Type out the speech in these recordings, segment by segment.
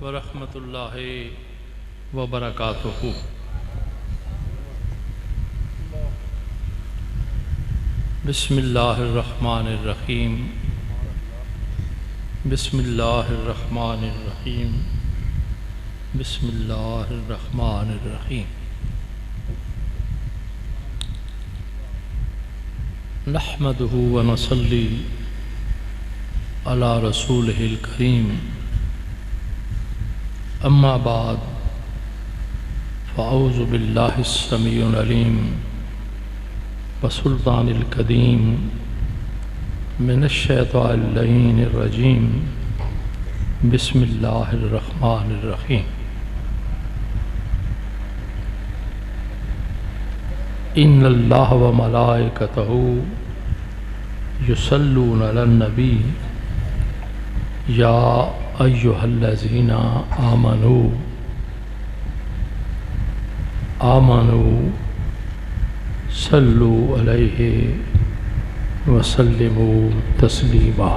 ورحمۃ اللہ وبرکاتہ۔ بسم اللہ الرحمن الرحیم، بسم اللہ الرحمن الرحیم، بسم اللہ الرحمن الرحیم۔ نحمدہ ونصلی علی رسولہ الکریم، اما بعد فاعوذ باللہ السمیع العلیم وسلطان القدیم من الشیطان اللعین الرجیم، بسم اللہ الرحمن الرحیم۔ ان اللہ وملائکتہ یصلون علی النبی یا ایہا الذین آمنوا صلوا علیہ وسلموا تسلیما۔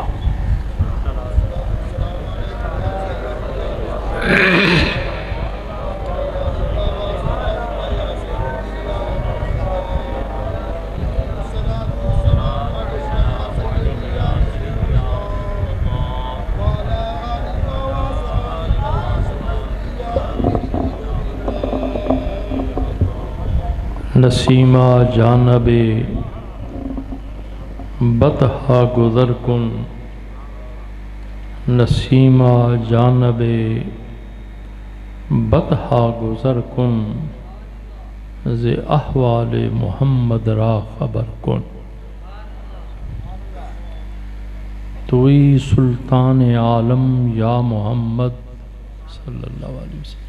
نسیمہ جانب بطحا گزر کن، نسیمہ جانب بطحا گزر کن، ز احوال محمد را خبر کن۔ توئی سلطان عالم یا محمد صلی اللہ علیہ وسلم،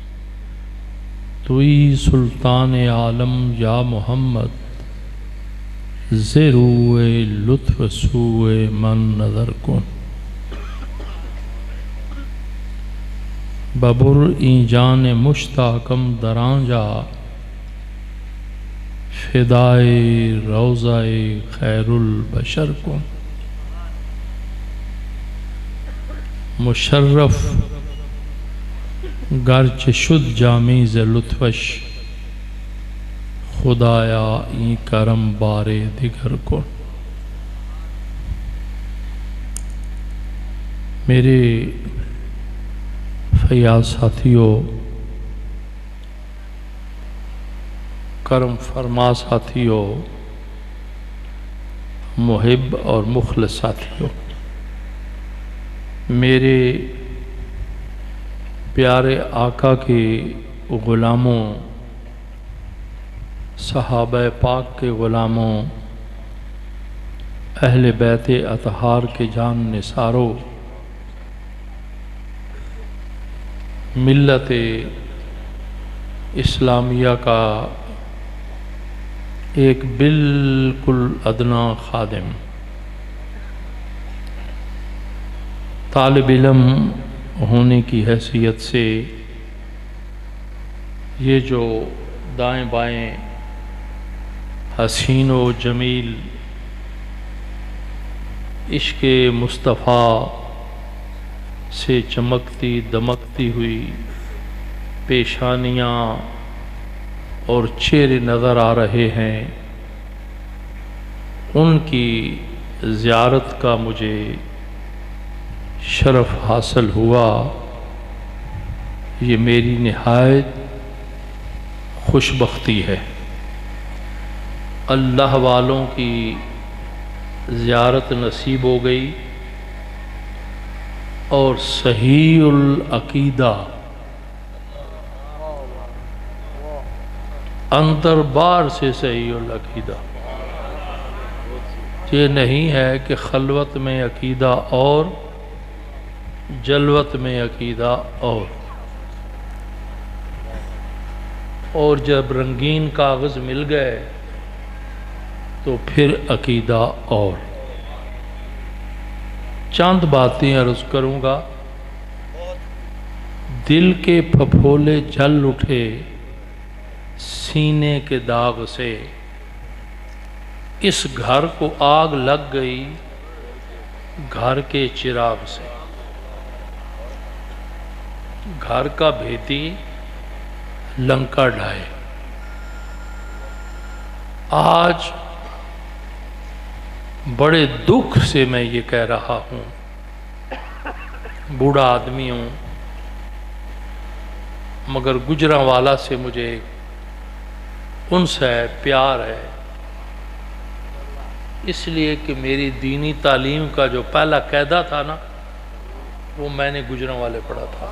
توئی سلطان عالم یا محمد، زروئے لطف سوئے من نظر کن۔ ببر این جان مشتاقم دران جا، فدائے روضہ خیر البشر کن۔ مشرف گرچہ شد جامی ز لطفش، خدایا این کرم بارے دیگر کن۔ میرے فیاض ساتھیوں، کرم فرما ساتھیوں، محب اور مخلص ساتھیوں، میرے پیارے آقا کے غلاموں، صحابہ پاک کے غلاموں، اہل بیت اطہار کے جان نثاروں، ملت اسلامیہ کا ایک بالکل ادنا خادم، طالب علم ہونے کی حیثیت سے یہ جو دائیں بائیں حسین و جمیل عشق مصطفیٰ سے چمکتی دمکتی ہوئی پیشانیاں اور چہرے نظر آ رہے ہیں، ان کی زیارت کا مجھے شرف حاصل ہوا۔ یہ میری نہایت خوش بختی ہے۔ اللہ والوں کی زیارت نصیب ہو گئی اور صحیح العقیدہ اندر بار سے صحیح العقیدہ، یہ نہیں ہے کہ خلوت میں عقیدہ اور جلوت میں عقیدہ اور جب رنگین کاغذ مل گئے تو پھر عقیدہ اور۔ چند باتیں عرض کروں گا۔ دل کے پھپھولے جل اٹھے سینے کے داغ سے، اس گھر کو آگ لگ گئی گھر کے چراغ سے۔ گھر کا بھیتی لنکا ڈھائے۔ آج بڑے دکھ سے میں یہ کہہ رہا ہوں، بوڑھا آدمی ہوں، مگر گجرانوالہ سے مجھے انس ہے، پیار ہے، اس لیے کہ میری دینی تعلیم کا جو پہلا قاعدہ تھا نا، وہ میں نے گجرانوالے پڑھا تھا،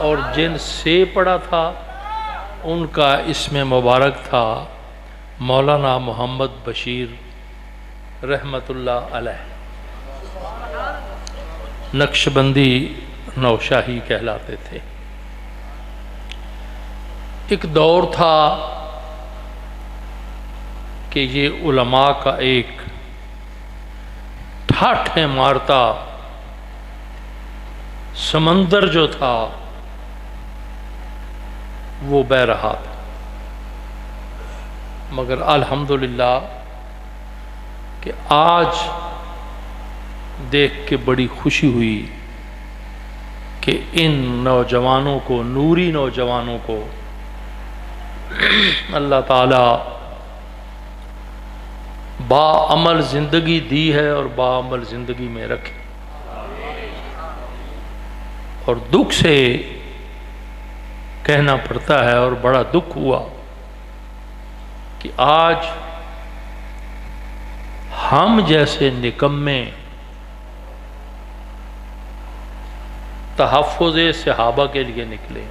اور جن سے پڑھا تھا ان کا اسم مبارک تھا مولانا محمد بشیر رحمت اللہ علیہ، نقشبندی نوشاہی کہلاتے تھے۔ ایک دور تھا کہ یہ علماء کا ایک ٹھاٹھیں مارتا سمندر جو تھا وہ بہہ رہا تھا، مگر الحمدللہ کہ آج دیکھ کے بڑی خوشی ہوئی کہ ان نوجوانوں کو، نوری نوجوانوں کو اللہ تعالی با عمل زندگی دی ہے اور با عمل زندگی میں رکھے۔ اور دکھ سے کہنا پڑتا ہے، اور بڑا دکھ ہوا کہ آج ہم جیسے نکمے تحفظ صحابہ کے لیے نکلے۔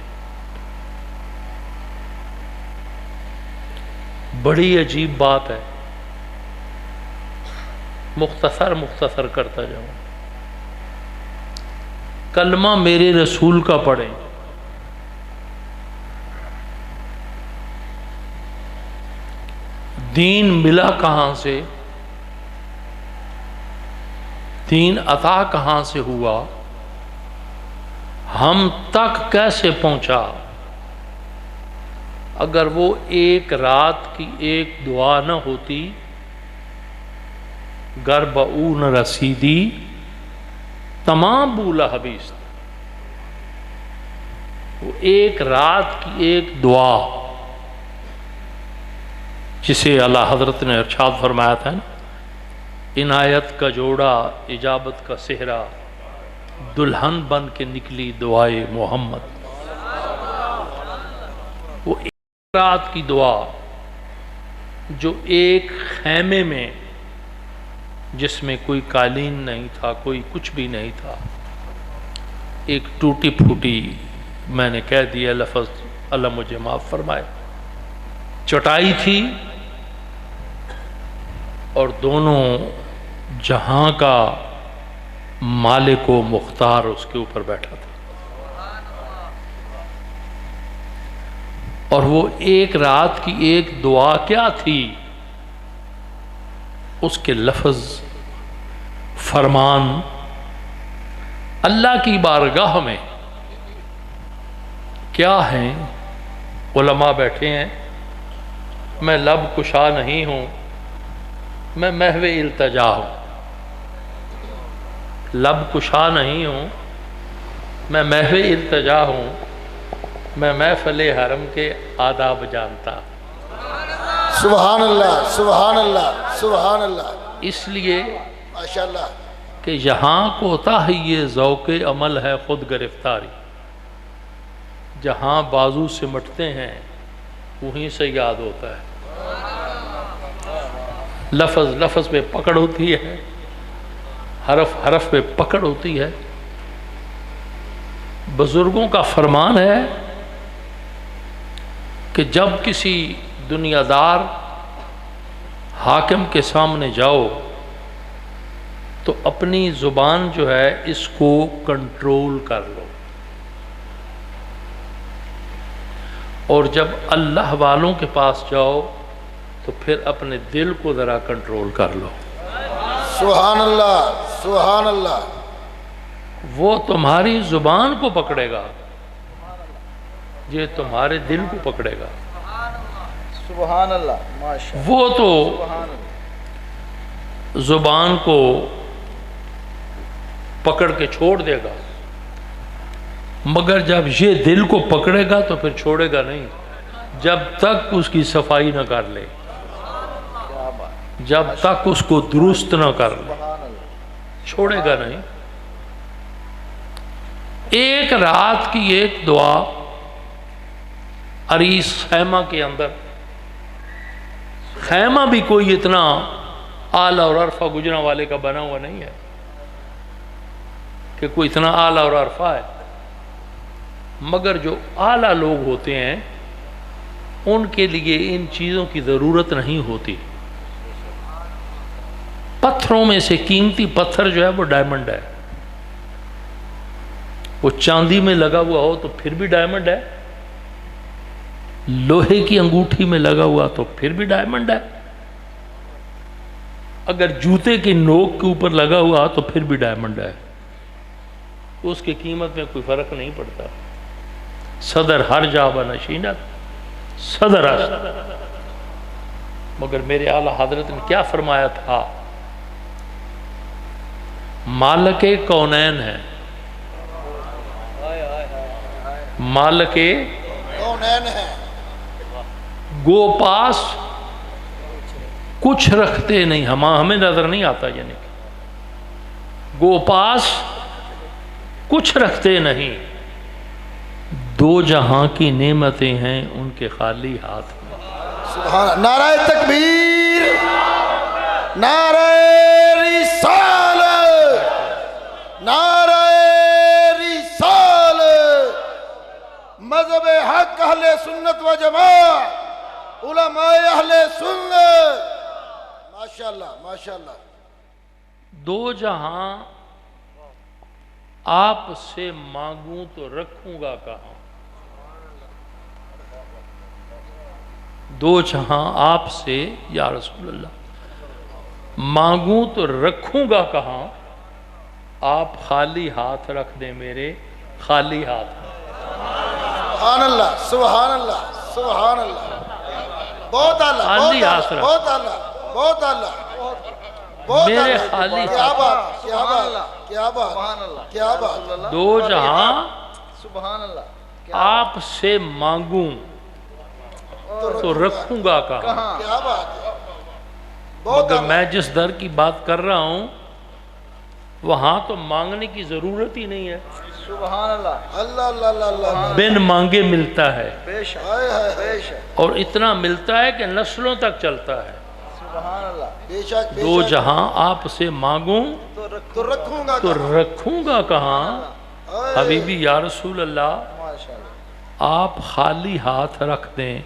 بڑی عجیب بات ہے، مختصر کرتا جاؤں۔ کلمہ میرے رسول کا پڑھیں، دین ملا کہاں سے، دین عطا کہاں سے ہوا، ہم تک کیسے پہنچا؟ اگر وہ ایک رات کی ایک دعا نہ ہوتی، گر بہو نہ رسیدی تمام بولا حبیث، وہ ایک رات کی ایک دعا جسے اللہ حضرت نے ارشاد فرمایا تھا نا، عنایت کا جوڑا اجابت کا صحرا، دلہن بن کے نکلی دعائے محمد۔ وہ ایک رات کی دعا جو ایک خیمے میں، جس میں کوئی قالین نہیں تھا، کوئی کچھ بھی نہیں تھا، ایک ٹوٹی پھوٹی، میں نے کہہ دیا لفظ، اللہ مجھے معاف فرمائے، چٹائی تھی، اور دونوں جہاں کا مالک و مختار اس کے اوپر بیٹھا تھا، اور وہ ایک رات کی ایک دعا کیا تھی؟ اس کے لفظ، فرمان اللہ کی بارگاہ میں کیا ہیں؟ علماء بیٹھے ہیں، میں لب کشا نہیں ہوں، میں محو التجا ہوں، لب کشا نہیں ہوں، میں محو التجا ہوں، میں محفل حرم کے آداب جانتا۔ سبحان اللہ، سبحان اللہ، سبحان اللہ۔ اس لیے ماشاءاللہ کہ یہاں کوتا ہی یہ ذوق عمل ہے خود گرفتاری، جہاں بازو سمٹتے ہیں وہیں سے یاد ہوتا ہے، لفظ لفظ پہ پکڑ ہوتی ہے، حرف حرف پہ پکڑ ہوتی ہے۔ بزرگوں کا فرمان ہے کہ جب کسی دنیا دار حاکم کے سامنے جاؤ تو اپنی زبان جو ہے اس کو کنٹرول کر لو، اور جب اللہ والوں کے پاس جاؤ تو پھر اپنے دل کو ذرا کنٹرول کر لو۔ سبحان اللہ، سبحان اللہ۔ وہ تمہاری زبان کو پکڑے گا، یہ تمہارے دل کو پکڑے گا۔ سبحان اللہ، ماشاءاللہ۔ وہ تو زبان کو پکڑ کے چھوڑ دے گا، مگر جب یہ دل کو پکڑے گا تو پھر چھوڑے گا نہیں، جب تک اس کی صفائی نہ کر لے، جب تک اس کو درست نہ کر لے، چھوڑے گا نہیں۔ ایک رات کی ایک دعا عریس خیمہ کے اندر، خیمہ بھی کوئی اتنا اعلیٰ اور عرفہ گجرا والے کا بنا ہوا نہیں ہے کہ کوئی اتنا اعلیٰ اور عرفہ ہے، مگر جو اعلیٰ لوگ ہوتے ہیں ان کے لیے ان چیزوں کی ضرورت نہیں ہوتی۔ پتھروں میں سے قیمتی پتھر جو ہے وہ ڈائمنڈ ہے، وہ چاندی میں لگا ہوا ہو تو پھر بھی ڈائمنڈ ہے، لوہے کی انگوٹھی میں لگا ہوا تو پھر بھی ڈائمنڈ ہے، اگر جوتے کی نوک کے اوپر لگا ہوا تو پھر بھی ڈائمنڈ ہے، اس کی قیمت میں کوئی فرق نہیں پڑتا۔ صدر ہر جا بنشینت صدر است، مگر میرے اعلیٰ حضرت نے کیا فرمایا تھا؟ مالک کونین ہے، مالک کونین ہے، گو پاس کچھ رکھتے نہیں، ہمیں نظر نہیں آتا، یعنی گو پاس کچھ رکھتے نہیں، دو جہاں کی نعمتیں ہیں ان کے خالی ہاتھ میں۔ سبحان، نعرہ تکبیر، نعرہ رسالت، نعرہ رسالت، مذہب حق اہل سنت و جماعت، علماء اہل سنت، ماشاءاللہ ماشاءاللہ۔ دو جہاں آپ سے مانگوں تو رکھوں گا کہاں، دو جہاں آپ سے یا رسول اللہ مانگوں تو رکھوں گا کہاں، آپ خالی ہاتھ رکھ دیں میرے خالی ہاتھ میں۔ سبحان اللہ سبحان اللہ سبحان اللہ، بہت اعلیٰ خالی ہاتھ رکھ، بہت اعلیٰ بہت اعلیٰ، میرے خالی کیا ہاتھ، بات کیا بات کیا بات کیا بات، دو جہاں سبحان اللہ، آپ سے مانگوں تو رکھوں گا کہاں۔ کیا بات ہے، بہت مگر میں جس در کی بات کر رہا ہوں وہاں تو مانگنے کی ضرورت ہی نہیں ہے، سبحان اللہ، اللہ اللہ اللہ اللہ، بن مانگے ملتا ہے، بے شک بے شک، اور اتنا ملتا ہے کہ نسلوں تک چلتا ہے۔ سبحان اللہ، بے شک بے دو شک، جہاں آپ سے مانگوں تو رکھوں گا تو رکھوں گا کہاں، حبیبی یا رسول اللہ ماشاءاللہ، آپ خالی ہاتھ رکھ دیں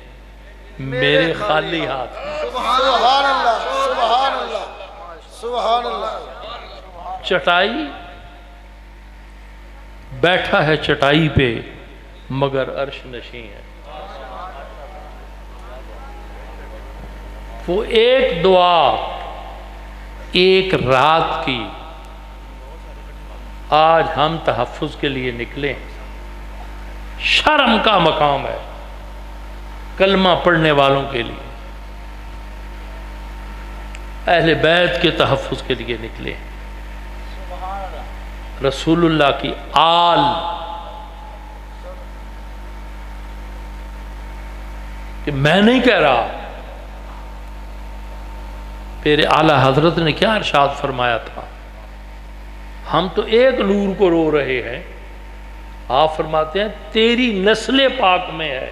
میرے خالی ہاتھ میں۔ سبحان اللہ سبحان اللہ سبحان اللہ، چٹائی بیٹھا ہے چٹائی پہ مگر عرش نشیں ہے، وہ ایک دعا ایک رات کی آج ہم تحفظ کے لیے نکلے، شرم کا مقام ہے کلمہ پڑھنے والوں کے لیے، اہل بیت کے تحفظ کے لیے نکلے، رسول اللہ کی آل، کہ میں نہیں کہہ رہا، میرے اعلیٰ حضرت نے کیا ارشاد فرمایا تھا، ہم تو ایک نور کو رو رہے ہیں، آپ فرماتے ہیں تیری نسل پاک میں ہے،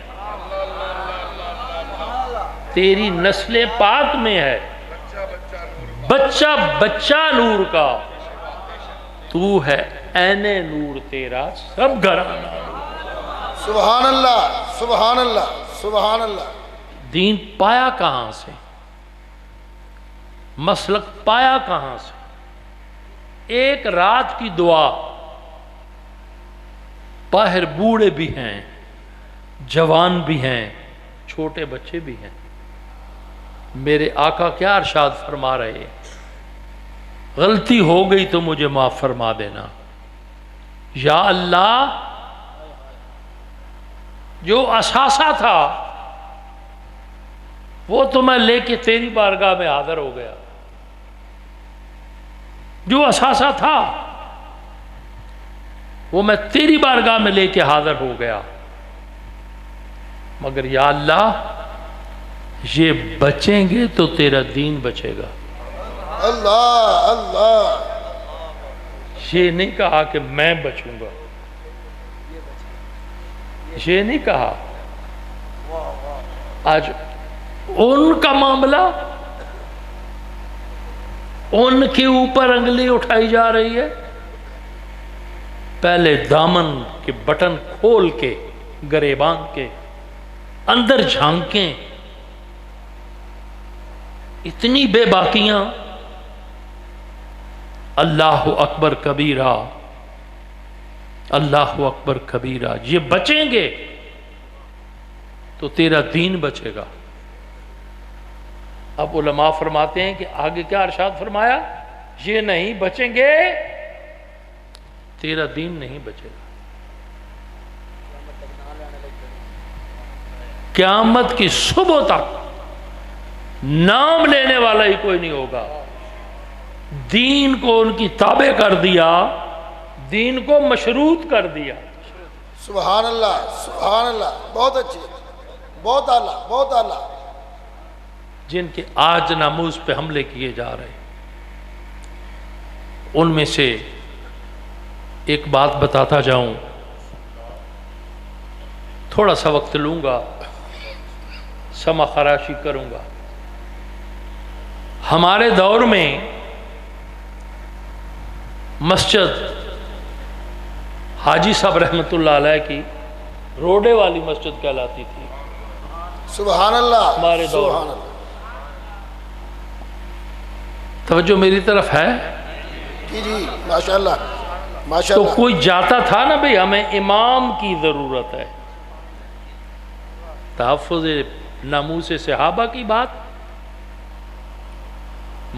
تیری نسل پاک میں ہے، بچہ بچہ نور کا، تو ہے عین نور تیرا سب گھرانہ نور۔ سبحان اللہ سبحان اللہ سبحان اللہ، دین پایا کہاں سے، مسلک پایا کہاں سے، ایک رات کی دعا، باہر بوڑھے بھی ہیں، جوان بھی ہیں، چھوٹے بچے بھی ہیں، میرے آقا کیا ارشاد فرما رہے ہیں، غلطی ہو گئی تو مجھے معاف فرما دینا، یا اللہ جو اثاثہ تھا وہ تو میں لے کے تیری بارگاہ میں حاضر ہو گیا، جو اثاثہ تھا وہ میں تیری بارگاہ میں لے کے حاضر ہو گیا، مگر یا اللہ یہ بچیں گے تو تیرا دین بچے گا۔ اللہ اللہ، یہ نہیں کہا کہ میں بچوں گا، یہ نہیں کہا۔ آج ان کا معاملہ، ان کے اوپر انگلی اٹھائی جا رہی ہے۔ پہلے دامن کے بٹن کھول کے گریبان کے اندر جھانکیں، اتنی بے باکیاں۔ اللہ اکبر کبیرہ، اللہ اکبر کبیرہ۔ یہ بچیں گے تو تیرا دین بچے گا۔ اب علماء فرماتے ہیں کہ آگے کیا ارشاد فرمایا؟ یہ نہیں بچیں گے تیرا دین نہیں بچے گا۔ قیامت کی صبح تک نام لینے والا ہی کوئی نہیں ہوگا۔ دین کو ان کی تابع کر دیا، دین کو مشروط کر دیا۔ سبحان اللہ سبحان اللہ، بہت اچھی، بہت اعلیٰ بہت اعلیٰ۔ جن کے آج ناموس پہ حملے کیے جا رہے، ان میں سے ایک بات بتاتا جاؤں، تھوڑا سا وقت لوں گا، سما خراشی کروں گا۔ ہمارے دور میں مسجد حاجی صاحب رحمۃ اللہ علیہ کی روڈے والی مسجد کہلاتی تھی۔ سبحان اللہ ہمارے دور سبحان میں۔ اللہ۔ توجہ میری طرف ہے؟ جی جی ماشاء اللہ ماشاء تو اللہ۔ کوئی جاتا تھا نا بھئی ہمیں امام کی ضرورت ہے، تحفظ ناموس صحابہ کی بات،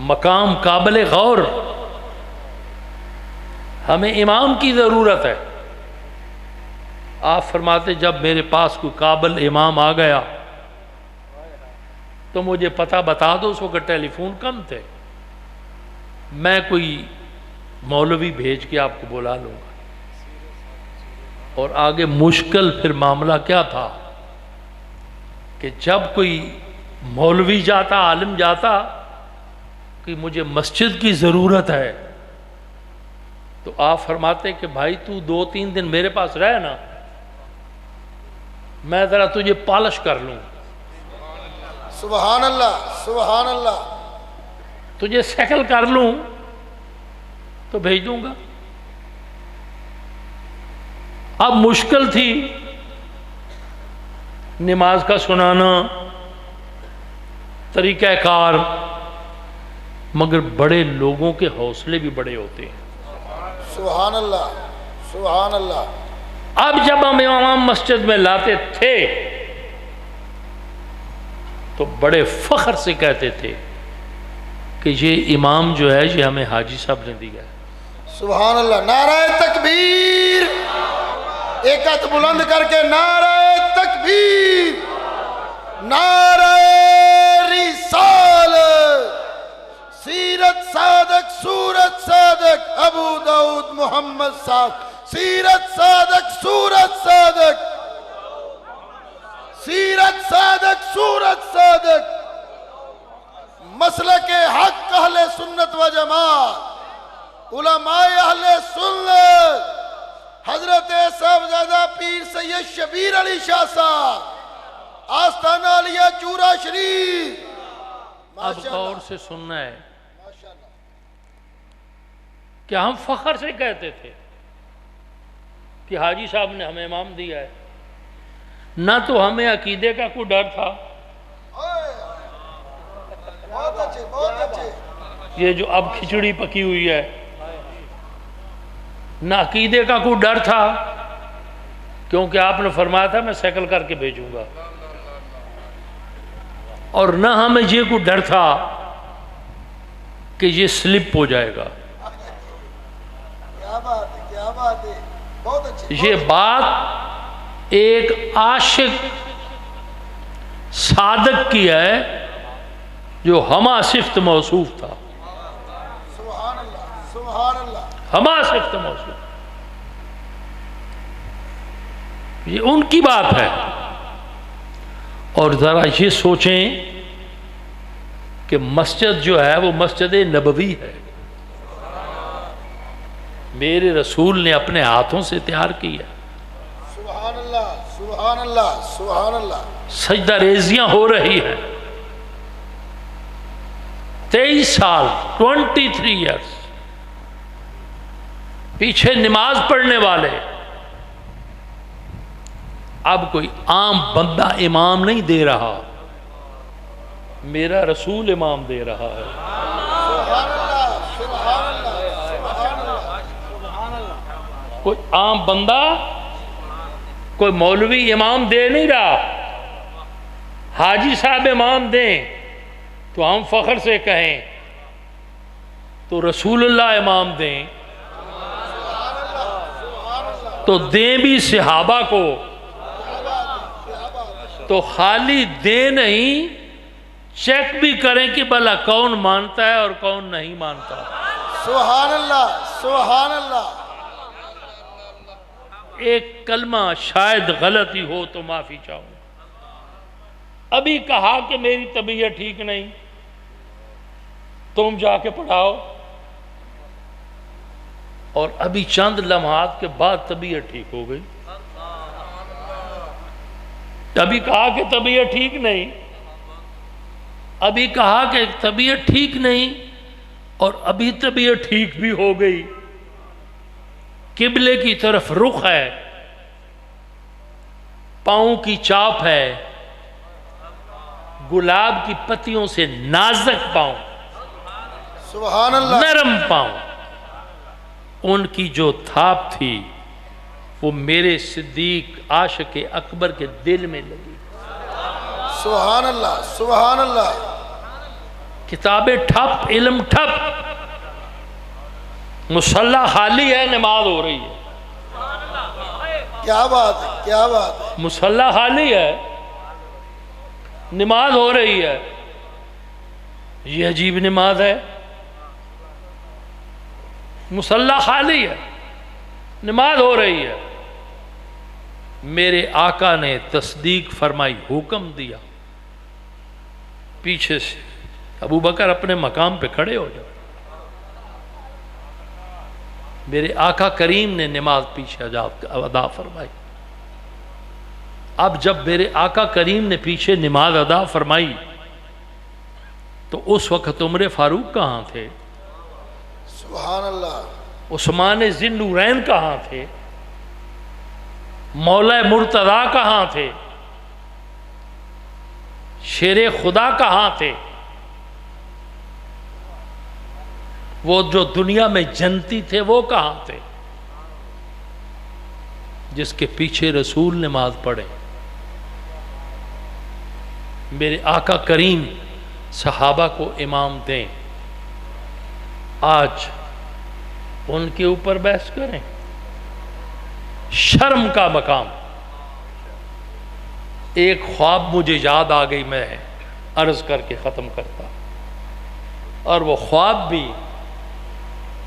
مقام قابل غور، ہمیں امام کی ضرورت ہے۔ آپ فرماتے جب میرے پاس کوئی قابل امام آ گیا تو مجھے پتہ بتا دو۔ اس وقت ٹیلی فون کم تھے، میں کوئی مولوی بھیج کے آپ کو بلا لوں گا۔ اور آگے مشکل پھر معاملہ کیا تھا کہ جب کوئی مولوی جاتا، عالم جاتا کہ مجھے مسجد کی ضرورت ہے، تو آپ فرماتے کہ بھائی تو 2-3 دن میرے پاس رہ نا، میں ذرا تجھے پالش کر لوں، سبحان اللہ سبحان اللہ۔ تجھے سیکل کر لوں تو بھیج دوں گا۔ اب مشکل تھی نماز کا سنانا، طریقہ کار، مگر بڑے لوگوں کے حوصلے بھی بڑے ہوتے ہیں۔ سبحان اللہ سبحان اللہ۔ اب جب ہم امام مسجد میں لاتے تھے تو بڑے فخر سے کہتے تھے کہ یہ امام جو ہے یہ ہمیں حاجی صاحب نے دیا ہے۔ سبحان اللہ۔ نعرہ تکبیر، ایک ہاتھ بلند کر کے نعرہ تکبیر، نعرہ رسالت، سیرت صادق سورت صادق ابو داؤد محمد صاحب، سیرت صادق سورت صادق، سیرت صادق سورت صادق، مسلک حق اہل سنت و جماعت، علماء اہل سنت، حضرت صاحبزادہ پیر سید شبیر علی شاہ صاحب، آستانہ علیہ چورا شریف۔ اب غور سے سننا ہے کہ ہم فخر سے کہتے تھے کہ حاجی صاحب نے ہمیں امام دیا ہے، نہ تو ہمیں عقیدے کا کوئی ڈر تھا۔ بہت اچھے بہت اچھے۔ یہ جو اب کھچڑی پکی ہوئی ہے، نہ عقیدے کا کوئی ڈر تھا، کیونکہ آپ نے فرمایا تھا میں سیکل کر کے بھیجوں گا، اور نہ ہمیں یہ کوئی ڈر تھا کہ یہ سلپ ہو جائے گا۔ کیا بات ہے کیا بات ہے، بہت اچھے۔ یہ بات ایک عاشق صادق کی ہے جو ہما صفت موصوف تھا، سبحان اللہ سبحان اللہ۔ ہما صفت موصوف۔ یہ ان کی بات ہے. اور ذرا یہ سوچیں کہ مسجد جو ہے وہ مسجد نبوی ہے، میرے رسول نے اپنے ہاتھوں سے تیار کی ہے. سبحان اللہ سبحان اللہ سبحان اللہ. سجدہ ریزیاں ہو رہی ہیں. 23 سال 23 ایئرس پیچھے نماز پڑھنے والے. اب کوئی عام بندہ امام نہیں دے رہا، میرا رسول امام دے رہا ہے. سبحان اللہ سبحان اللہ سبحان اللہ سبحان اللہ. کوئی عام بندہ، کوئی مولوی امام دے نہیں رہا. حاجی صاحب امام دیں تو ہم فخر سے کہیں، تو رسول اللہ امام دیں تو دیں بھی صحابہ کو. تو خالی دیں نہیں، چیک بھی کریں کہ بھلا کون مانتا ہے اور کون نہیں مانتا. سبحان اللہ سبحان اللہ. ایک کلمہ شاید غلطی ہو تو معافی چاہوں. ابھی کہا کہ میری طبیعت ٹھیک نہیں، تم جا کے پڑھاؤ، اور ابھی چند لمحات کے بعد طبیعت ٹھیک ہو گئی. ابھی کہا کہ طبیعت ٹھیک نہیں، ابھی کہا کہ طبیعت ٹھیک نہیں، اور ابھی طبیعت ٹھیک بھی ہو گئی. قبلے کی طرف رخ ہے، پاؤں کی چاپ ہے، گلاب کی پتیوں سے نازک پاؤں، سبحان اللہ. نرم پاؤں. ان کی جو تھاپ تھی وہ میرے صدیق عاشق اکبر کے دل میں لگی. سبحان اللہ سبحان اللہ. کتابیں ٹھپ، علم ٹھپ، مصلی خالی ہے، نماز ہو رہی ہے. کیا بات ہے کیا بات ہے. مصلی خالی ہے، نماز ہو رہی ہے. یہ عجیب نماز ہے. مصلی خالی ہے، نماز ہو رہی ہے. میرے آقا نے تصدیق فرمائی، حکم دیا پیچھے سے ابو بکر اپنے مقام پہ کھڑے ہو جاؤ. میرے آقا کریم نے نماز پیچھے ادا فرمائی. اب جب میرے آقا کریم نے پیچھے نماز ادا فرمائی تو اس وقت عمر فاروق کہاں تھے؟ سبحان اللہ. عثمان ذی النورین کہاں تھے؟ مولا مرتضیٰ کہاں تھے؟ شیر خدا کہاں تھے؟ وہ جو دنیا میں جنتی تھے وہ کہاں تھے؟ جس کے پیچھے رسول نماز پڑھے. میرے آقا کریم صحابہ کو امام دیں. آج ان کے اوپر بحث کریں. شرم کا مقام. ایک خواب مجھے یاد آ گئی، میں عرض کر کے ختم کرتا. اور وہ خواب بھی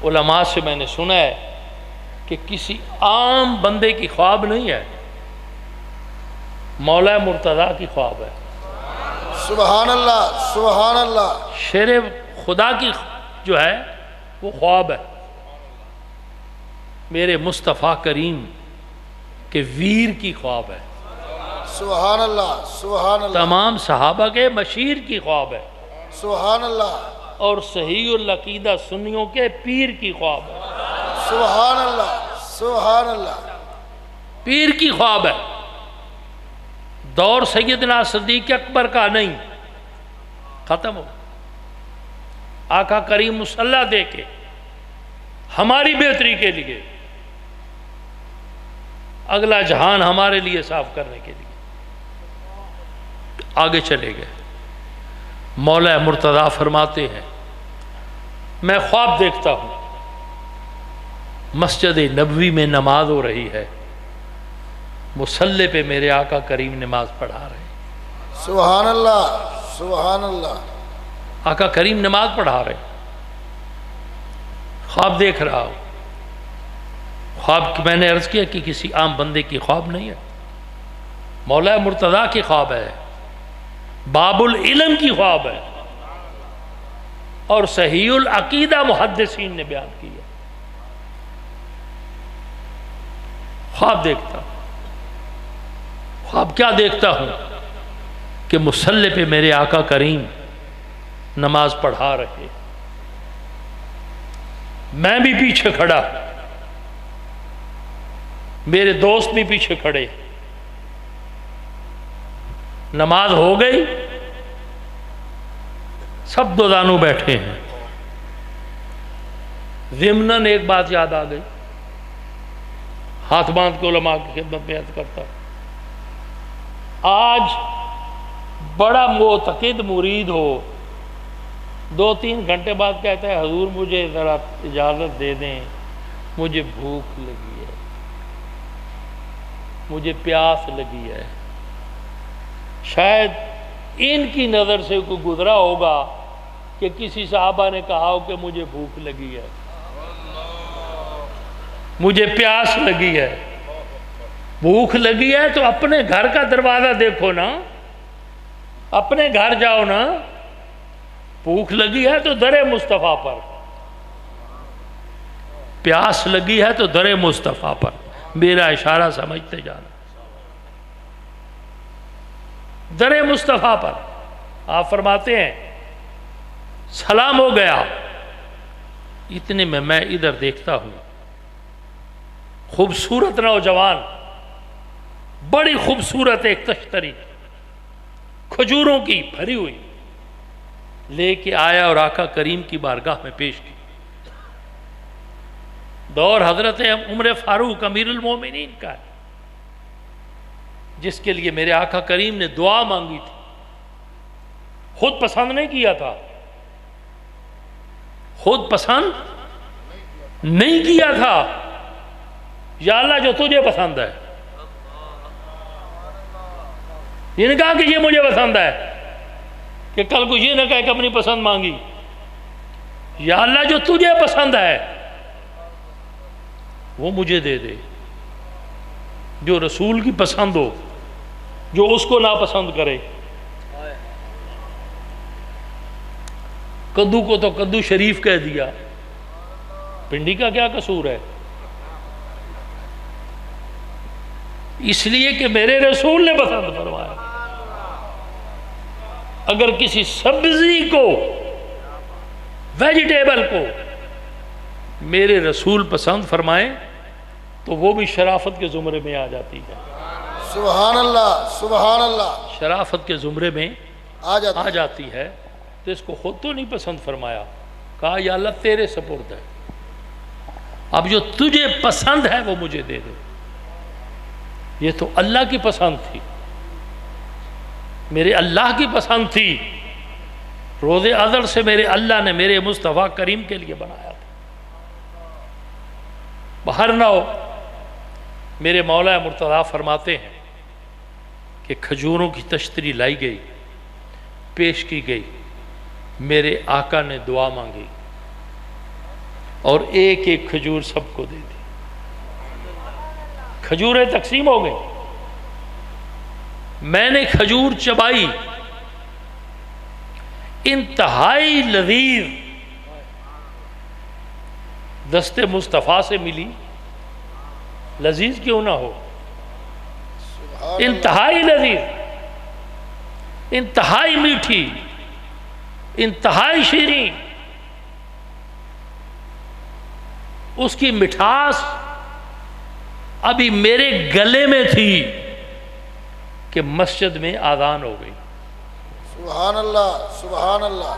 علماء سے میں نے سنا ہے کہ کسی عام بندے کی خواب نہیں ہے، مولا مرتضیٰ کی خواب ہے. سبحان اللہ سبحان اللہ. شیر خدا کی جو ہے وہ خواب ہے. میرے مصطفیٰ کریم کے ویر کی خواب ہے. سبحان اللہ سبحان اللہ. تمام صحابہ کے مشیر کی خواب ہے. سبحان اللہ. اور صحیح العقیدہ سنیوں کے پیر کی خواب ہے. سبحان اللہ سبحان اللہ. پیر کی خواب ہے. دور سیدنا صدیق اکبر کا نہیں، ختم ہو. آقا کریم مصلی دے کے ہماری بہتری کے لیے، اگلا جہان ہمارے لیے صاف کرنے کے لیے آگے چلے گئے. مولا مرتضیٰ فرماتے ہیں میں خواب دیکھتا ہوں مسجد نبوی میں نماز ہو رہی ہے، مصلی پہ میرے آقا کریم نماز پڑھا رہے ہیں. سبحان اللہ سبحان اللہ. آقا کریم نماز پڑھا رہے ہیں. خواب دیکھ رہا ہوں. خواب میں نے عرض کیا کہ کسی عام بندے کی خواب نہیں ہے. مولا مرتضیٰ کی خواب ہے، باب العلم کی خواب ہے، اور صحیح العقیدہ محدثین نے بیان کی ہے۔ خواب دیکھتا ہوں، خواب کیا دیکھتا ہوں کہ مصلی پہ میرے آقا کریم نماز پڑھا رہے، میں بھی پیچھے کھڑا، میرے دوست بھی پیچھے کھڑے، نماز ہو گئی، سب دو دانوں بیٹھے ہیں۔ ضمناً ایک بات یاد آ گئی، ہاتھ باندھ کے علماء کی خدمت میں عرض کرتا ہوں، آج بڑا معتقد مرید ہو، 2-3 گھنٹے بعد کہتا ہے حضور مجھے ذرا اجازت دے دیں، مجھے بھوک لگی ہے، مجھے پیاس لگی ہے۔ شاید ان کی نظر سے کوئی گزرا ہوگا کہ کسی صحابہ نے کہا ہو کہ مجھے بھوک لگی ہے، مجھے پیاس لگی ہے۔ بھوک لگی ہے تو اپنے گھر کا دروازہ دیکھو نا، اپنے گھر جاؤ نا۔ بھوک لگی ہے تو در مصطفیٰ پر، پیاس لگی ہے تو در مصطفیٰ پر۔ میرا اشارہ سمجھتے جانا، در مصطفیٰ پر۔ آپ فرماتے ہیں سلام ہو گیا، اتنے میں ادھر دیکھتا ہوں، خوبصورت نوجوان، بڑی خوبصورت ایک تشتری کھجوروں کی بھری ہوئی لے کے آیا اور آقا کریم کی بارگاہ میں پیش کی۔ دور حضرت عمر فاروق امیر المومنین کا ہے، جس کے لیے میرے آقا کریم نے دعا مانگی تھی، خود پسند نہیں کیا تھا، خود پسند نہیں کیا تھا۔ یا اللہ جو تجھے پسند ہے، یہ نہیں کہا کہ یہ مجھے پسند ہے، کہ کل کو یہ نہ کہے کہ اپنی پسند مانگی۔ یا اللہ جو تجھے پسند ہے وہ مجھے دے دے، جو رسول کی پسند ہو، جو اس کو ناپسند کرے۔ کدو کو تو کدو شریف کہہ دیا، پنڈی کا کیا قصور ہے؟ اس لیے کہ میرے رسول نے پسند فرمایا۔ اگر کسی سبزی کو، ویجیٹیبل کو میرے رسول پسند فرمائیں تو وہ بھی شرافت کے زمرے میں آ جاتی ہے۔ سبحان اللہ، سبحان اللہ، شرافت کے زمرے میں آ جاتی ہے۔ تو اس کو خود تو نہیں پسند فرمایا، کہا یا اللہ تیرے سپرد ہے، اب جو تجھے پسند ہے وہ مجھے دے دے۔ یہ تو اللہ کی پسند تھی، میرے اللہ کی پسند تھی، روز ازل سے میرے اللہ نے میرے مصطفیٰ کریم کے لیے بنایا تھا۔ باہر نہ ہو، میرے مولا مرتضیٰ فرماتے ہیں کہ کھجوروں کی تشتری لائی گئی، پیش کی گئی، میرے آقا نے دعا مانگی اور ایک ایک کھجور سب کو دے دی۔ کھجوریں تقسیم ہو گئی، میں نے کھجور چبائی، انتہائی لذیذ، دست مصطفیٰ سے ملی، لذیذ کیوں نہ ہو، انتہائی لذیذ، انتہائی میٹھی، انتہائی شیریں، اس کی مٹھاس ابھی میرے گلے میں تھی کہ مسجد میں آذان ہو گئی۔ سبحان اللہ، سبحان اللہ۔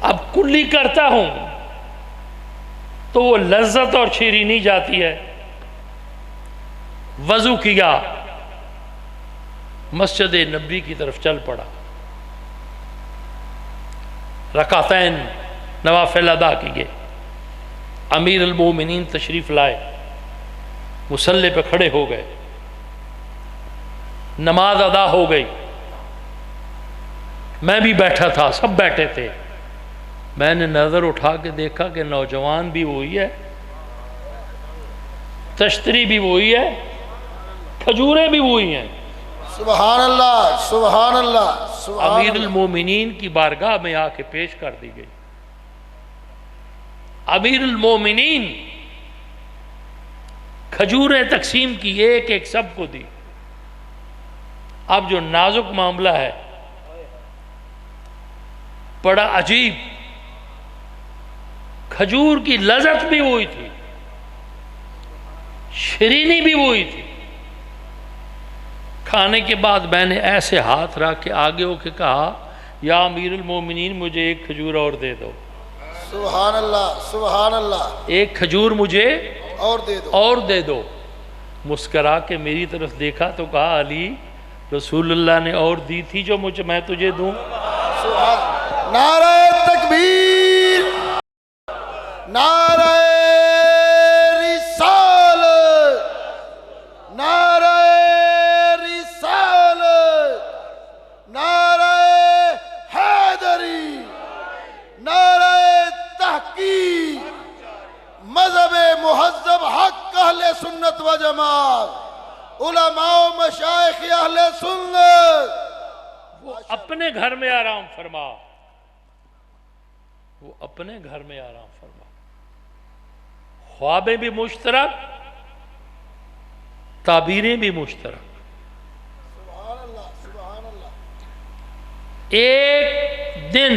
اب کلی کرتا ہوں تو وہ لذت اور شیرینی جاتی ہے۔ وضو کیا، مسجد نبی کی طرف چل پڑا، رکعتین نوافل ادا کیے، امیر المومنین تشریف لائے، مصلی پہ کھڑے ہو گئے، نماز ادا ہو گئی، میں بھی بیٹھا تھا، سب بیٹھے تھے۔ میں نے نظر اٹھا کے دیکھا کہ نوجوان بھی وہی ہے، تشتری بھی وہی ہے، کھجوریں بھی وہی ہیں۔ سبحان اللہ سبحان اللہ سبحان امیر اللہ المومنین کی بارگاہ میں آ کے پیش کر دی گئی. امیر المومنین کھجوریں تقسیم کی، ایک ایک سب کو دی. اب جو نازک معاملہ ہے بڑا عجیب، کھجور کی لذت بھی وہی تھی، شیرینی بھی وہی تھی. کھانے کے بعد میں نے ایسے ہاتھ رکھ کے آگے ہو کے کہا یا امیر المومنین مجھے ایک کھجور اور دے دو، سبحان اللہ سبحان اللہ، ایک کھجور مجھے اور دے دو. مسکرا کے میری طرف دیکھا تو کہا علی رسول اللہ نے اور دی تھی جو میں تجھے دوں. سبحان نعرہ تکبیر، نعرہ رسالت، نعرہ رسالت، نعرہ حیدری، نعرہ تحقیق، مذہب مہذب حق اہل سنت و جماعت، علماء و مشائخ اہل سنت. وہ اپنے گھر میں آرام فرما، وہ اپنے گھر میں آرام فرما. خوابیں بھی مشترک، تعبیریں بھی مشترک. سبحان اللہ سبحان اللہ. ایک دن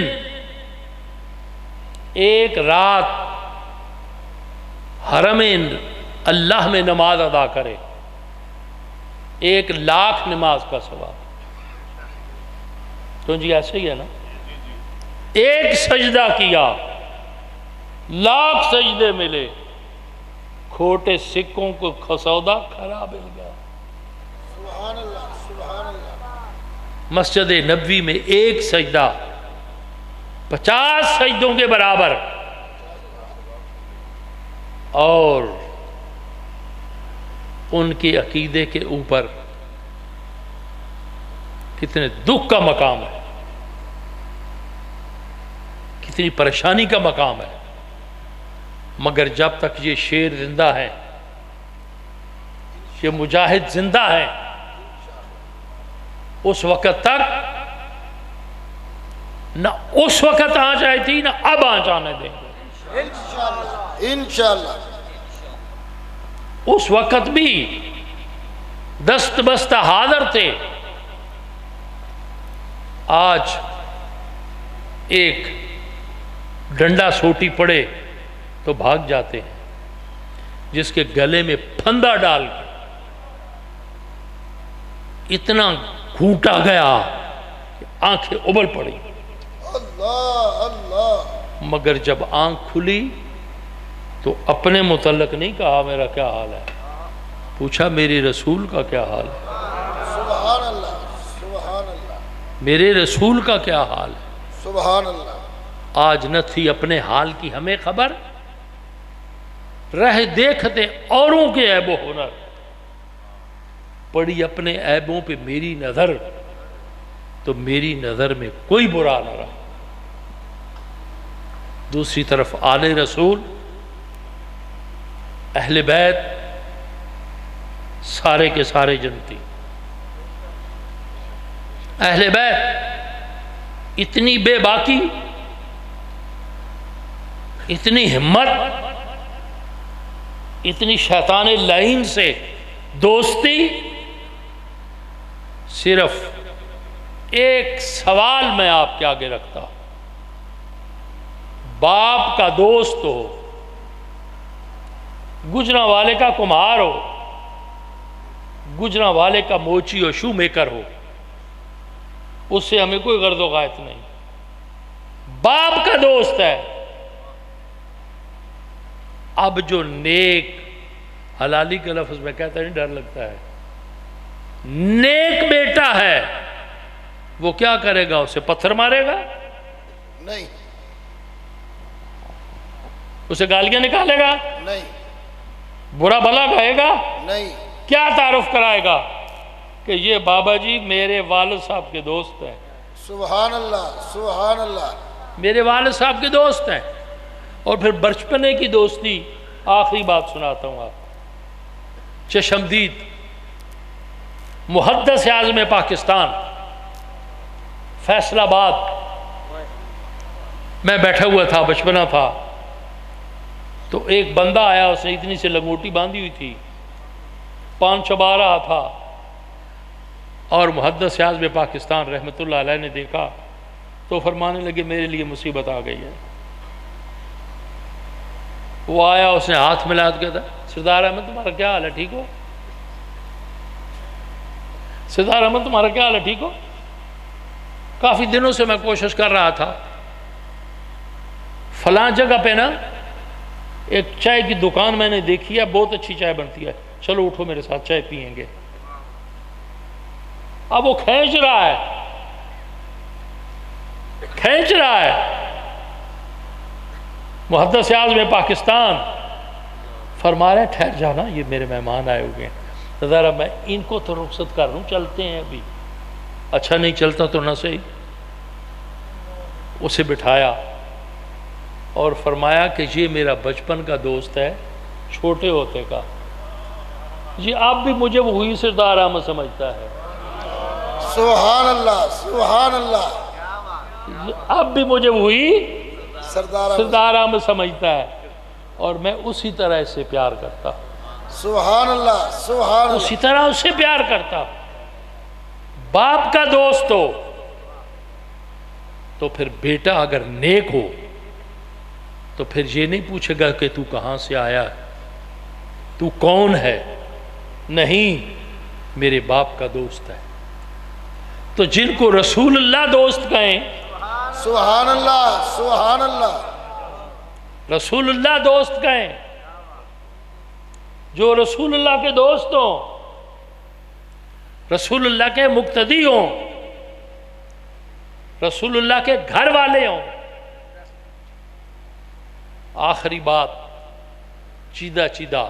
ایک رات حرم اللہ میں نماز ادا کرے 1,00,000 نماز کا ثواب. تو جی ایسے ہی ہے نا، ایک سجدہ کیا 1,00,000 سجدے ملے. کھوٹے سکوں کو خسودہ کھرا مل گیا. سبحان اللہ سبحان اللہ. مسجد نبوی میں ایک سجدہ 50 سجدوں کے برابر. اور ان کے عقیدے کے اوپر کتنے دکھ کا مقام ہے، کتنی پریشانی کا مقام ہے. مگر جب تک یہ شیر زندہ ہے، یہ مجاہد زندہ ہے، اس وقت تک نہ اس وقت آنچ آئی تھی نہ اب آنچ آنے دیں گے انشاءاللہ. اس وقت بھی دست بستہ حاضر تھے. آج ایک ڈنڈا سوٹی پڑے تو بھاگ جاتے ہیں، جس کے گلے میں پھندا ڈال کے اتنا گھونٹا گیا کہ آنکھیں ابل پڑی. اللہ اللہ. مگر جب آنکھ کھلی تو اپنے متعلق نہیں کہا میرا کیا حال ہے، پوچھا میرے رسول کا کیا حال ہے، سبحان اللہ سبحان اللہ میرے رسول کا کیا حال ہے. سبحان اللہ. آج نہ تھی اپنے حال کی ہمیں خبر، رہ دیکھتے اوروں کے عیب و ہنر، پڑی اپنے عیبوں پہ میری نظر تو میری نظر میں کوئی برا نہ رہا. دوسری طرف آل رسول، اہل بیت سارے کے سارے جنتی. اہل بیت اتنی بے باکی، اتنی ہمت، اتنی شیطان لعین سے دوستی. صرف ایک سوال میں آپ کے آگے رکھتا ہوں، باپ کا دوست ہو، گجرا والے کا کمہار ہو، گجرا والے کا موچی اور شو میکر ہو، اس سے ہمیں کوئی غرض و غایت نہیں. باپ کا دوست ہے. اب جو نیک، حلالی کا لفظ میں کہتا نہیں ڈر لگتا ہے، نیک بیٹا ہے، وہ کیا کرے گا؟ اسے پتھر مارے گا نہیں، اسے گالیاں نکالے گا نہیں، برا بھلا کہے گا نہیں. کیا تعارف کرائے گا کہ یہ بابا جی میرے والد صاحب کے دوست ہیں، سبحان اللہ سبحان اللہ. میرے والد صاحب کے دوست ہیں. اور پھر بچپنے کی دوستی، آخری بات سناتا ہوں آپ. چشمدید محدث اعظم پاکستان فیصل آباد میں بیٹھا ہوا تھا، بچپنا تھا، تو ایک بندہ آیا، اس نے اتنی سی لنگوٹی باندھی ہوئی تھی، پان چبا رہا تھا، اور محدث اعظم پاکستان رحمۃ اللہ علیہ نے دیکھا تو فرمانے لگے میرے لیے مصیبت آ گئی ہے۔ وہ آیا، اس نے ہاتھ ملا کے کہا سردار احمد تمہارا کیا حال ہے، ٹھیک ہو؟ سردار احمد تمہارا کیا حال ہے، ٹھیک ہو؟ کافی دنوں سے میں کوشش کر رہا تھا، فلاں جگہ پہ نا ایک چائے کی دکان میں نے دیکھی ہے، بہت اچھی چائے بنتی ہے، چلو اٹھو میرے ساتھ چائے پئیں گے۔ اب وہ کھینچ رہا ہے محدث اعظم پاکستان فرما رہے ہیں ٹھہر جانا، یہ میرے مہمان آئے ہوئے ہیں، ذرا میں ان کو تو رخصت کر لوں، چلتے ہیں ابھی۔ اچھا نہیں چلتا تو نہ صحیح، اسے بٹھایا اور فرمایا کہ یہ میرا بچپن کا دوست ہے، چھوٹے ہوتے کا، جی اب بھی مجھے وہی سردار احمد سمجھتا ہے، سبحان اللہ سبحان اللہ، اب بھی مجھے وہی سردار سردار احمد سمجھتا ہے، اور میں اسی طرح اس سے پیار کرتا، سبحان اللہ سبحان اللہ، اسی طرح اس سے پیار کرتا۔ باپ کا دوست ہو تو پھر بیٹا اگر نیک ہو تو پھر یہ نہیں پوچھے گا کہ تو کہاں سے آیا، تو کون ہے، نہیں، میرے باپ کا دوست ہے۔ تو جن کو رسول اللہ دوست کہیں، سبحان اللہ سبحان اللہ، رسول اللہ دوست کہیں، جو رسول اللہ کے دوست ہوں، رسول اللہ کے مقتدی ہوں، رسول اللہ کے گھر والے ہوں۔ آخری بات، چیدہ چیدہ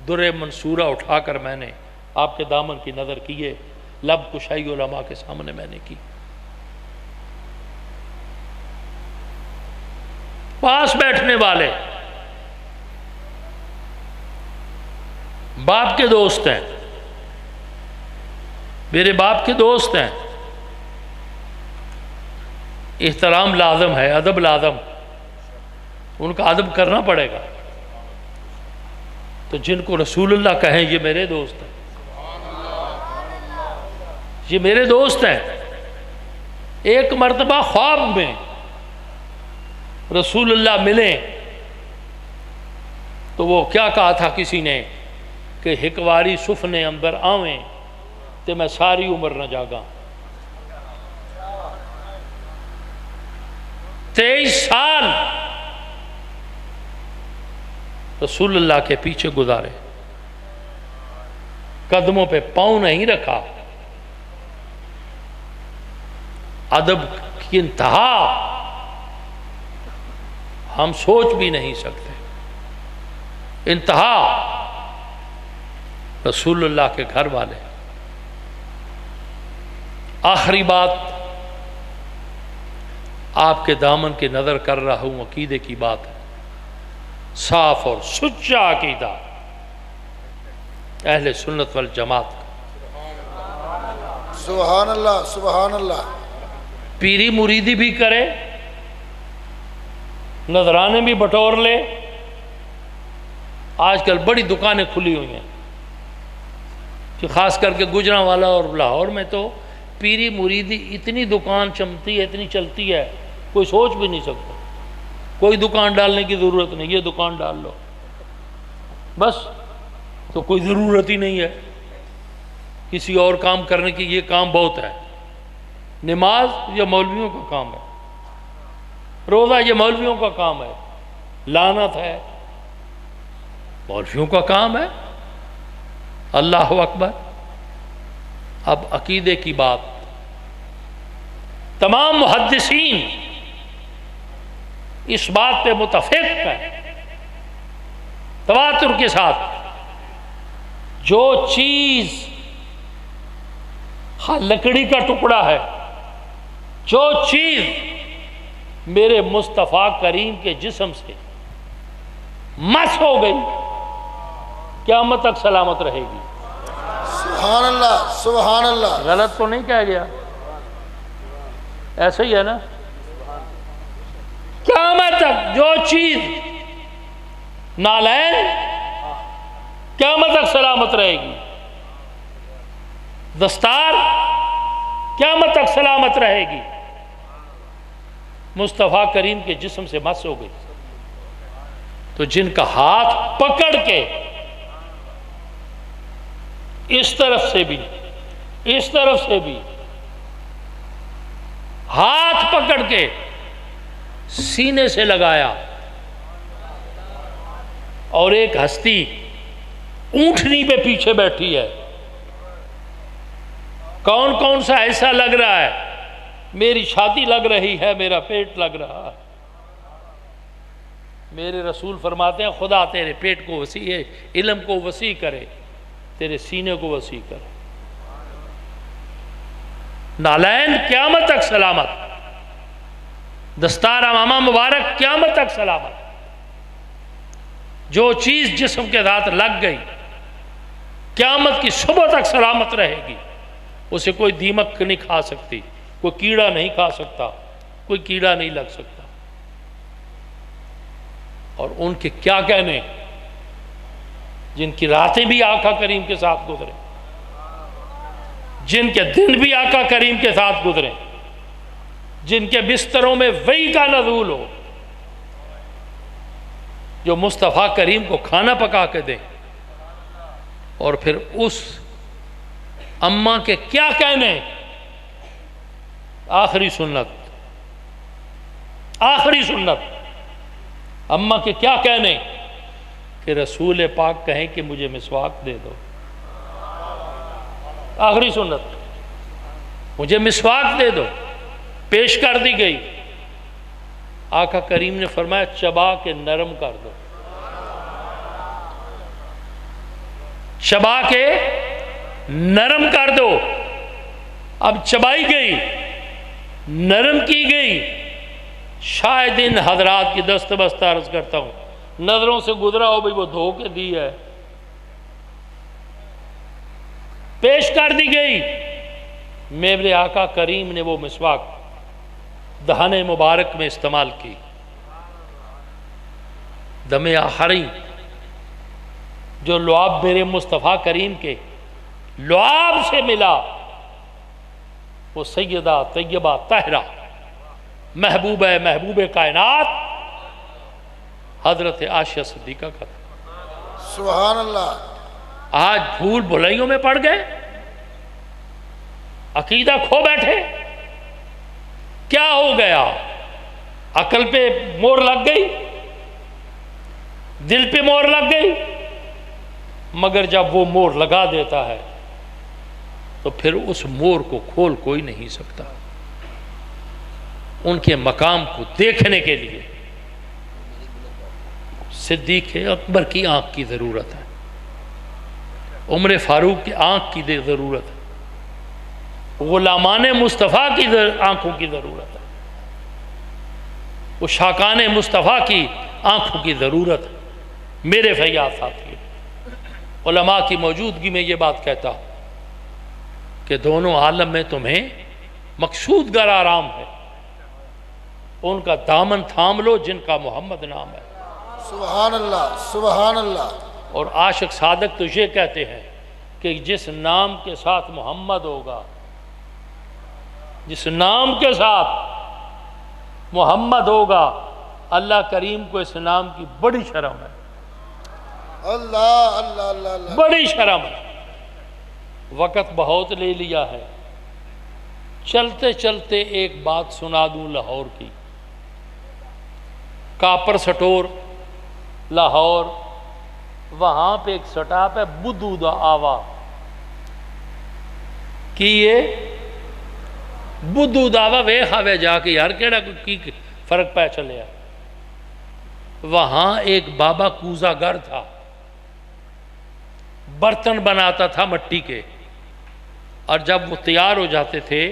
در منصورہ اٹھا کر میں نے آپ کے دامن کی نظر کیے، لب کشائی علماء کے سامنے میں نے کی۔ پاس بیٹھنے والے باپ کے دوست ہیں، میرے باپ کے دوست ہیں، احترام لازم ہے، ادب لازم، ان کا ادب کرنا پڑے گا۔ تو جن کو رسول اللہ کہیں یہ میرے دوست ہیں، یہ میرے دوست ہیں۔ ایک مرتبہ خواب میں رسول اللہ ملے تو وہ کیا کہا تھا کسی نے کہ ہکواری سفنے اندر آویں تے میں ساری عمر نہ جاگا۔ 23 سال رسول اللہ کے پیچھے گزارے، قدموں پہ پاؤں نہیں رکھا، ادب کی انتہا ہم سوچ بھی نہیں سکتے، انتہا رسول اللہ کے گھر والے۔ آخری بات، آپ کے دامن کی نظر کر رہا ہوں، عقیدے کی بات ہے، صاف اور سچا عقیدہ اہل سنت والجماعت کا۔ سبحان اللہ سبحان اللہ، پیری مریدی بھی کرے، نذرانے بھی بٹور لے۔ آج کل بڑی دکانیں کھلی ہوئی ہیں، کہ خاص کر کے گجرانوالہ اور لاہور میں تو پیری مریدی اتنی دکان چمتی ہے، اتنی چلتی ہے، کوئی سوچ بھی نہیں سکتا۔ کوئی دکان ڈالنے کی ضرورت نہیں، یہ دکان ڈال لو بس، تو کوئی ضرورت ہی نہیں ہے کسی اور کام کرنے کی، یہ کام بہت ہے۔ نماز یہ مولویوں کا کام ہے، روزہ یہ مولویوں کا کام ہے، لعنت ہے مولویوں کا کام ہے۔ اللہ اکبر۔ اب عقیدے کی بات، تمام محدثین اس بات پہ متفق ہیں تواتر کے ساتھ، جو چیز لکڑی کا ٹکڑا ہے، جو چیز میرے مصطفیٰ کریم کے جسم سے مس ہو گئی، قیامت تک سلامت رہے گی۔ سبحان اللہ سبحان اللہ غلط تو نہیں کہہ گیا؟ ایسا ہی ہے نا؟ قیامت تک جو چیز نالین قیامت تک سلامت رہے گی، دستار قیامت تک سلامت رہے گی، مصطفیٰ کریم کے جسم سے مس ہو گئی تو جن کا ہاتھ پکڑ کے اس طرف سے بھی اس طرف سے بھی ہاتھ پکڑ کے سینے سے لگایا، اور ایک ہستی اونٹنی پہ پیچھے بیٹھی ہے، کون کون سا ایسا لگ رہا ہے؟ میری چھاتی لگ رہی ہے، میرا پیٹ لگ رہا ہے۔ میرے رسول فرماتے ہیں خدا تیرے پیٹ کو وسیع ہے، علم کو وسیع کرے، تیرے سینے کو وسیع کرے۔ نالین قیامت تک سلامت، دستار امامہ مبارک قیامت تک سلامت۔ جو چیز جسم کے ساتھ لگ گئی قیامت کی صبح تک سلامت رہے گی، اسے کوئی دیمک نہیں کھا سکتی، کوئی کیڑا نہیں کھا سکتا، کوئی کیڑا نہیں لگ سکتا۔ اور ان کے کیا کہنے جن کی راتیں بھی آقا کریم کے ساتھ گزرے، جن کے دن بھی آقا کریم کے ساتھ گزرے، جن کے بستروں میں وحی کا نزول ہو، جو مصطفیٰ کریم کو کھانا پکا کے دیں، اور پھر اس اماں کے کیا کہنے؟ آخری سنت، آخری سنت اماں کے کیا کہنے کہ رسول پاک کہیں کہ مجھے مسواک دے دو۔ آخری سنت مجھے مسواک دے دو، پیش کر دی گئی۔ آقا کریم نے فرمایا چبا کے نرم کر دو، چبا کے نرم کر دو۔ اب چبائی گئی، نرم کی گئی، شاید ان حضرات کی دست بست عرض کرتا ہوں نظروں سے گزرا ہو بھئی وہ دھو کے دی ہے، پیش کر دی گئی۔ میرے آقا کریم نے وہ مسواک دہن مبارک میں استعمال کی، دم آخری جو لعاب میرے مصطفیٰ کریم کے لعاب سے ملا، وہ سیدہ طیبہ طاہرہ محبوب کائنات حضرت عائشہ صدیقہ کا تھا۔ سبحان اللہ۔ آج بھول بھلائیوں میں پڑ گئے، عقیدہ کھو بیٹھے۔ کیا ہو گیا؟ عقل پہ مور لگ گئی، دل پہ مور لگ گئی، مگر جب وہ مور لگا دیتا ہے تو پھر اس مور کو کھول کوئی نہیں سکتا۔ ان کے مقام کو دیکھنے کے لیے صدیق اکبر کی آنکھ کی ضرورت ہے، عمر فاروق کی آنکھ کی ضرورت ہے، غلامان مصطفیٰ کی آنکھوں کی ضرورت ہے، وہ شاکان مصطفیٰ کی آنکھوں کی ضرورت ہے۔ میرے فیاض ساتھی، علماء کی موجودگی میں یہ بات کہتا ہوں کہ دونوں عالم میں تمہیں مقصود گر آرام ہے، ان کا دامن تھام لو جن کا محمد نام ہے۔ سبحان اللہ سبحان اللہ۔ اور عاشق صادق تو یہ کہتے ہیں کہ جس نام کے ساتھ محمد ہوگا، جس نام کے ساتھ محمد ہوگا، اللہ کریم کو اس نام کی بڑی شرم ہے، اللہ اللہ اللہ اللہ، بڑی شرم ہے۔ وقت بہت لے لیا ہے، چلتے چلتے ایک بات سنا دوں لاہور کی۔ کاپر سٹور لاہور، وہاں پہ ایک سٹاپ ہے بدھو دا آوا کی، یہ بدھو دا آوا ویخ آوے جا کے یار کیڑا کی فرق پہ چلے۔ وہاں ایک بابا کوزہ گر تھا، برتن بناتا تھا مٹی کے، اور جب وہ تیار ہو جاتے تھے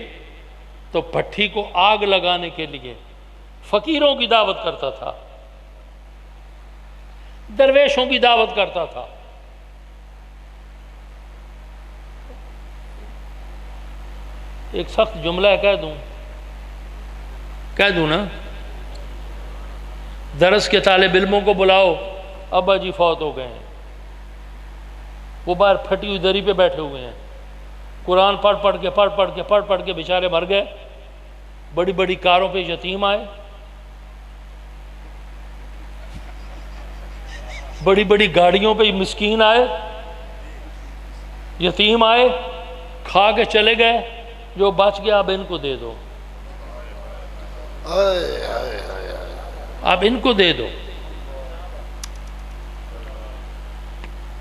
تو بھٹی کو آگ لگانے کے لیے فقیروں کی دعوت کرتا تھا، درویشوں کی دعوت کرتا تھا۔ ایک سخت جملہ ہے، کہہ دوں نا، درس کے طالب علموں کو بلاؤ، ابا جی فوت ہو گئے ہیں، وہ باہر پھٹی ہوئی دری پہ بیٹھے ہوئے ہیں، قرآن پڑھ پڑھ کے بیچارے مر گئے، بڑی بڑی کاروں پہ یتیم آئے، بڑی بڑی گاڑیوں پہ مسکین آئے، یتیم آئے، کھا کے چلے گئے، جو بچ گیا اب ان کو دے دو، اب ان کو دے دو،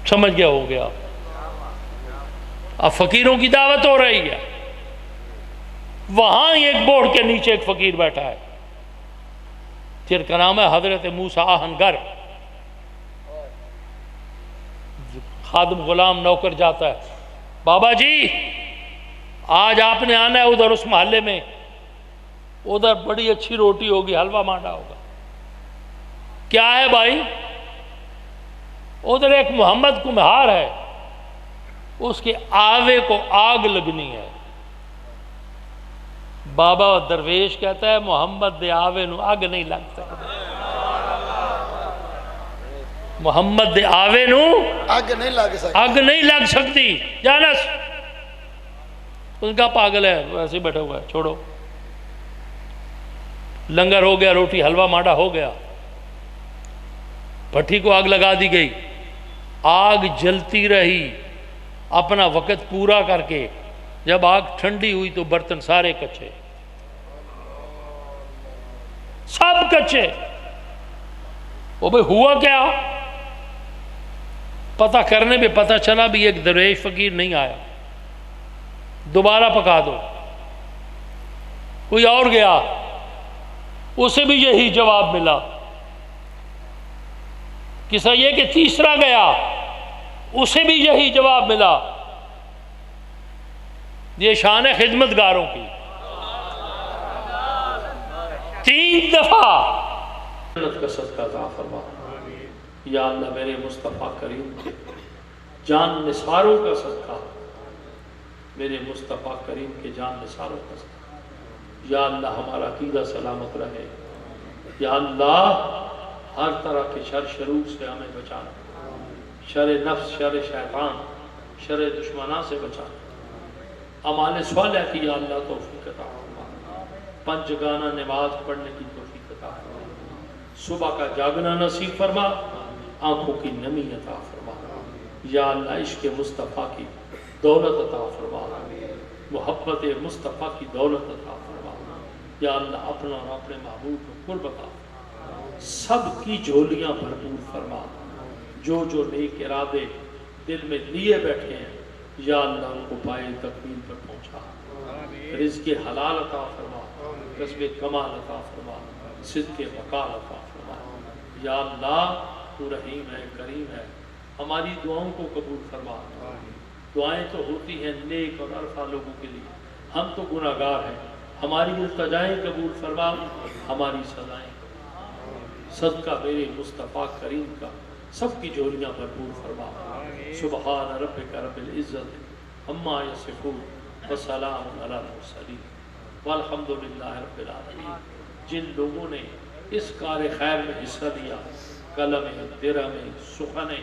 سمجھ گیا، ہو گیا۔ اب فقیروں کی دعوت ہو رہی ہے، وہاں ایک بورڈ کے نیچے ایک فقیر بیٹھا ہے، جن کا نام ہے حضرت موسیٰ آہنگر۔ خادم غلام نوکر جاتا ہے، بابا جی آج آپ نے آنا ہے ادھر اس محلے میں، ادھر بڑی اچھی روٹی ہوگی، حلوہ مانڈا ہوگا۔ کیا ہے بھائی؟ ادھر ایک محمد کمہار ہے، اس کے آوے کو آگ لگنی ہے۔ بابا درویش کہتا ہے محمد دے آوے نو آگ نہیں لگ سکتی، محمد دے آوے نو آگ نہیں لگ سکتی، جانس ان کا پاگل ہے، ویسے ہی بیٹھا ہوا ہے، چھوڑو۔ لنگر ہو گیا، روٹی حلوہ مانڈا ہو گیا، بھٹی کو آگ لگا دی گئی، آگ جلتی رہی اپنا وقت پورا کر کے، جب آگ ٹھنڈی ہوئی تو برتن سارے کچے، سب کچے۔ وہ بھئی ہوا کیا؟ پتہ کرنے میں پتہ چلا بھی ایک درویش فقیر نہیں آیا، دوبارہ پکا دو۔ کوئی اور گیا، اسے بھی یہی جواب ملا۔ قصہ یہ کہ تیسرا گیا، اسے بھی یہی جواب ملا۔ یہ شان ہے خدمتگاروں کی۔ 3 دفعہ جنت کا صدقہ عطا فرما یا اللہ، میرے مصطفیٰ کریم کے جان نثاروں کا صدقہ، میرے مصطفیٰ کریم کے جان نثاروں کا صدقہ، یا اللہ ہمارا عقیدہ سلامت رہے، یا اللہ ہر طرح کے شر شرور سے ہمیں بچانا، شر نفس، شر شیطان، شر دشمناں سے بچانا، اعمال صالح کی یا اللہ توفیق عطا فرما، 5 گانا نماز پڑھنے کی توفیق عطا فرما، صبح کا جاگنا نصیب فرما، آنکھوں کی نمی عطا فرما، یا اللہ عشق مصطفیٰ کی دولت عطا فرما، محبت مصطفیٰ کی دولت عطا فرما، یا اللہ اپنا اور اپنے محبوب کو قرب عطا فرما، سب کی جھولیاں بھرپور فرما، جو نیک ارادے دل میں لیے بیٹھے ہیں یا اللہ ان کو پائے تکمیل پر پہنچا، رزق حلال عطا فرما، کسب کمال عطا فرما، صدق وقار عطا فرما، یا اللہ تو رحیم ہے، کریم ہے، ہماری دعاؤں کو قبول فرما۔ دعائیں تو ہوتی ہیں نیک اور عرفہ لوگوں کے لیے، ہم تو گناہگار ہیں، ہماری التجائیں قبول فرما، ہماری سزائیں قبول، صدقہ میرے مصطفیٰ کریم کا سب کی جھولیاں بھرپور فرما۔ سبحان ربک رب العزت عما یصفون وسلام علی المرسلین والحمد للہ رب العالمین۔ جن لوگوں نے اس کار خیر میں حصہ لیا، قلم، درہم، سخن،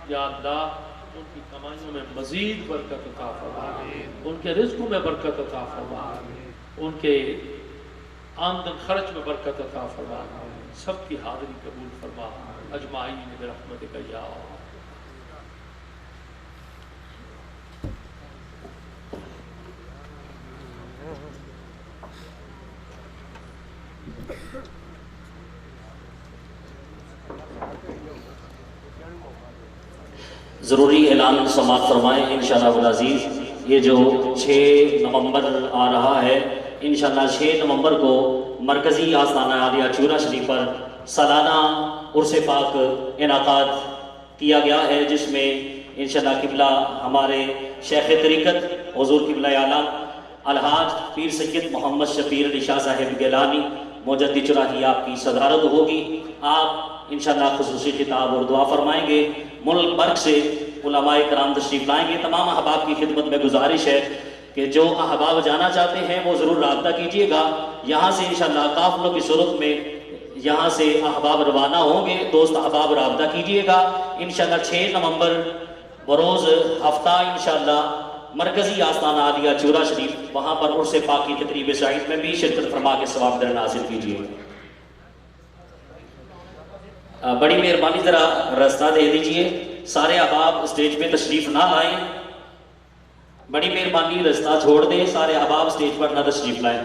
یا اللہ ان کی کمائیوں میں مزید برکت عطا فرما، ان کے رزقوں میں برکت عطا فرما، ان کے آمدن خرچ میں برکت عطا فرما، سب کی حاضری قبول فرما، اجمعین برحمتک یا اللہ۔ ضروری اعلان سماعت فرمائیں انشاءاللہ العزیز۔ یہ جو 6 نومبر آ رہا ہے، انشاءاللہ 6 نومبر کو مرکزی آستانہ عالیہ چورا شریف پر سالانہ عرس پاک انعقاد کیا گیا ہے، جس میں انشاءاللہ قبلہ ہمارے شیخ طریقت حضور قبلہ اعلیٰ الحاج پیر سید محمد شبیر علی شاہ صاحب گیلانی مجدد چراہی آپ کی صدارت ہوگی۔ آپ انشاءاللہ خصوصی خطاب اور دعا فرمائیں گے۔ ملک بھر سے علماء کرام تشریف لائیں گے۔ تمام احباب کی خدمت میں گزارش ہے کہ جو احباب جانا چاہتے ہیں وہ ضرور رابطہ کیجئے گا. یہاں سے انشاءاللہ قافلوں کی صورت میں یہاں سے احباب روانہ ہوں گے. دوست احباب رابطہ کیجئے گا. انشاءاللہ 6 نومبر بروز ہفتہ انشاءاللہ مرکزی آستانہ عالیہ چورا شریف، وہاں پر عرس پاک کی تقریب سعید میں بھی شرکت فرما کے ثواب درن حاصل کیجئے. بڑی مہربانی ذرا راستہ دے دیجئے. سارے احباب اسٹیج پہ تشریف نہ لائیں. بڑی مہربانی راستہ چھوڑ دیں. سارے احباب اسٹیج پر نہ تشریف لائیں.